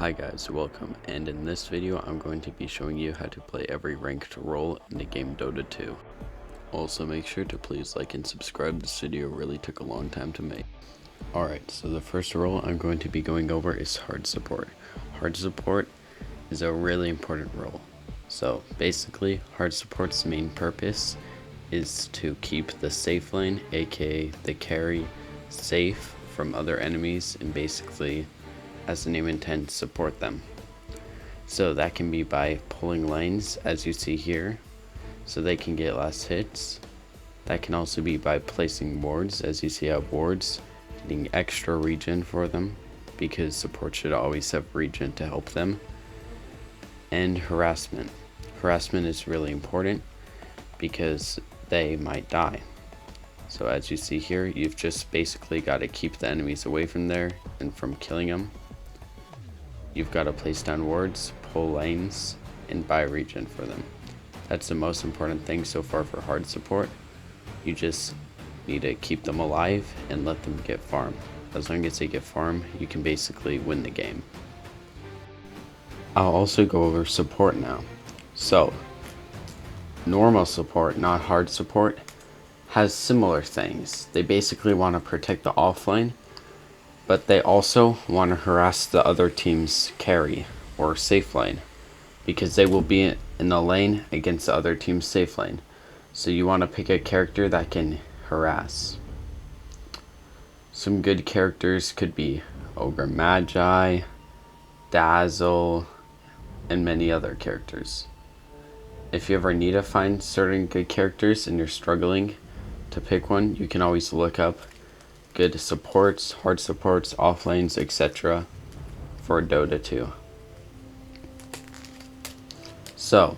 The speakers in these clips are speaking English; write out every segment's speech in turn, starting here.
Hi guys, welcome, and in this video I'm going to be showing you how to play every ranked role in the game Dota 2. Also make sure to please like and subscribe. This video really took a long time to make. Alright, so the first role I'm going to be going over is hard support. Hard support is a really important role. So basically, hard support's main purpose is to keep the safe lane, aka the carry, safe from other enemies and basically, as the name intends, support them. So that can be by pulling lanes, as you see here, so they can get less hits. That can also be by placing wards, as you see I have wards, getting extra regen for them, because support should always have regen to help them. And harassment. Harassment is really important because they might die. So as you see here, you've just basically got to keep the enemies away from there and from killing them. You've got to place down wards, pull lanes, and buy regen for them. That's the most important thing so far for hard support. You just need to keep them alive and let them get farm. As long as they get farm, you can basically win the game. I'll also go over support now. So, normal support, not hard support, has similar things. They basically want to protect the offlane, but they also want to harass the other team's carry or safe lane, because they will be in the lane against the other team's safe lane. So you want to pick a character that can harass. Some good characters could be Ogre Magi, Dazzle, and many other characters. If you ever need to find certain good characters and you're struggling to pick one, you can always look up good supports, hard supports, off lanes, etc. for Dota 2. So,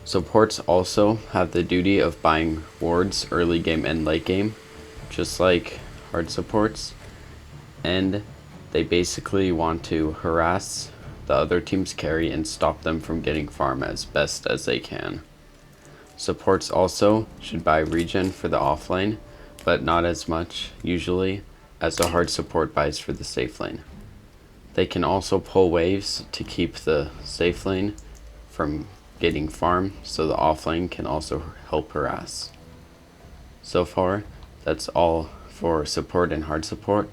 supports also have the duty of buying wards early game and late game, just like hard supports, and they basically want to harass the other team's carry and stop them from getting farm as best as they can. Supports also should buy regen for the offlane, but not as much usually as a hard support buys for the safe lane. They can also pull waves to keep the safe lane from getting farm, so the offlane can also help harass. So far, that's all for support and hard support.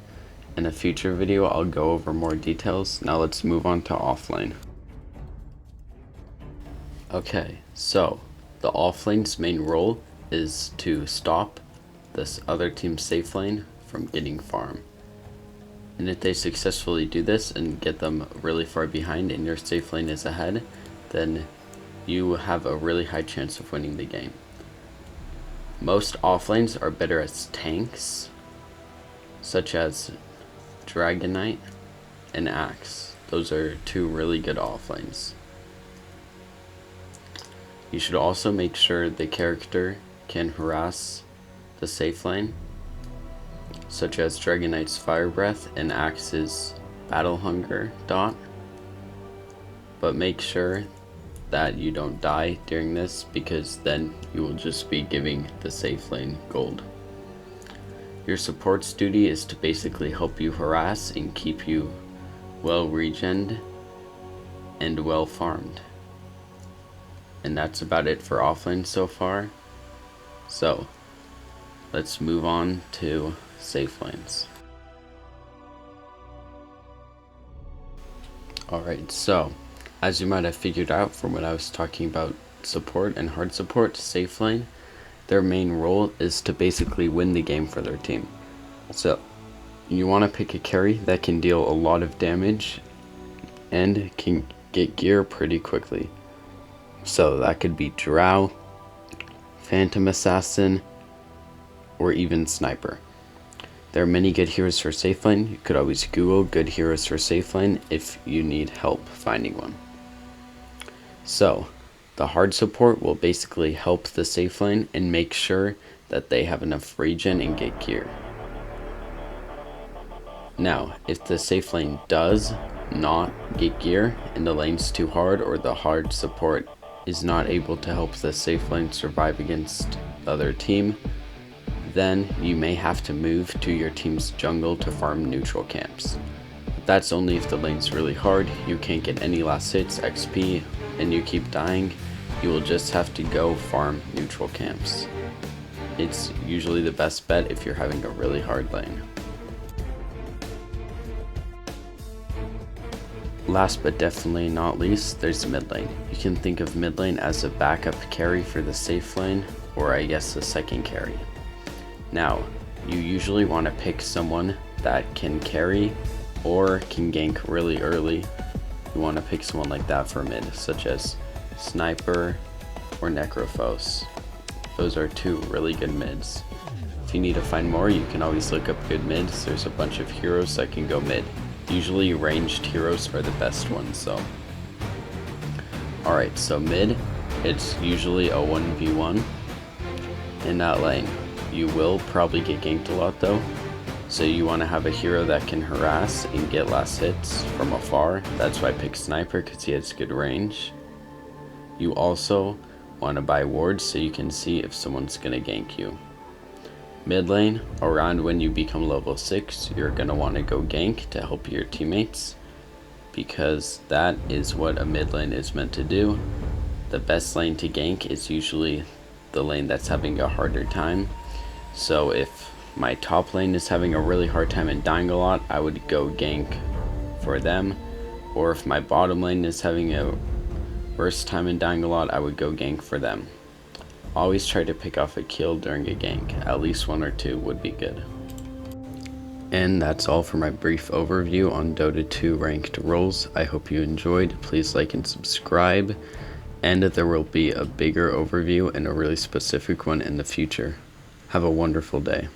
In a future video, I'll go over more details. Now let's move on to offlane. Okay, so the offlane's main role is to stop this other team's safe lane from getting farm. And if they successfully do this and get them really far behind and your safe lane is ahead, then you have a really high chance of winning the game. Most offlanes are better as tanks, such as Dragon Knight and Axe. Those are two really good offlanes. You should also make sure the character can harass the safe lane, such as Dragon Knight's Fire Breath and Axe's Battle Hunger dot. But make sure that you don't die during this, because then you will just be giving the safe lane gold. Your support's duty is to basically help you harass and keep you well regened and well farmed. And that's about it for offlane so far. So let's move on to safe lanes. Alright, so as you might have figured out from what I was talking about support and hard support, safe lane, their main role is to basically win the game for their team. So you want to pick a carry that can deal a lot of damage and can get gear pretty quickly. So that could be Drow, Phantom Assassin, or even Sniper. There are many good heroes for safe lane. You could always Google good heroes for safe lane if you need help finding one. So the hard support will basically help the safe lane and make sure that they have enough regen and get gear. Now, if the safe lane does not get gear and the lane's too hard, or the hard support is not able to help the safe lane survive against the other team, then you may have to move to your team's jungle to farm neutral camps. That's only if the lane's really hard, you can't get any last hits, XP, and you keep dying. You will just have to go farm neutral camps. It's usually the best bet if you're having a really hard lane. Last but definitely not least, there's mid lane. You can think of mid lane as a backup carry for the safe lane, or I guess the second carry. Now, you usually want to pick someone that can carry or can gank really early. You want to pick someone like that for mid, such as Sniper or Necrophos. Those are two really good mids. If you need to find more, you can always look up good mids. There's a bunch of heroes that can go mid. Usually ranged heroes are the best ones though. Alright, so mid, it's usually a 1v1 in that lane. You will probably get ganked a lot though, so you want to have a hero that can harass and get last hits from afar. That's why I picked Sniper, because he has good range. You also want to buy wards so you can see if someone's going to gank you. Mid lane, around when you become level 6, you're going to want to go gank to help your teammates, because that is what a mid lane is meant to do. The best lane to gank is usually the lane that's having a harder time. So if my top lane is having a really hard time and dying a lot, I would go gank for them. Or if my bottom lane is having a worse time and dying a lot, I would go gank for them. Always try to pick off a kill during a gank. At least 1 or 2 would be good. And that's all for my brief overview on Dota 2 ranked roles. I hope you enjoyed. Please like and subscribe. And there will be a bigger overview and a really specific one in the future. Have a wonderful day.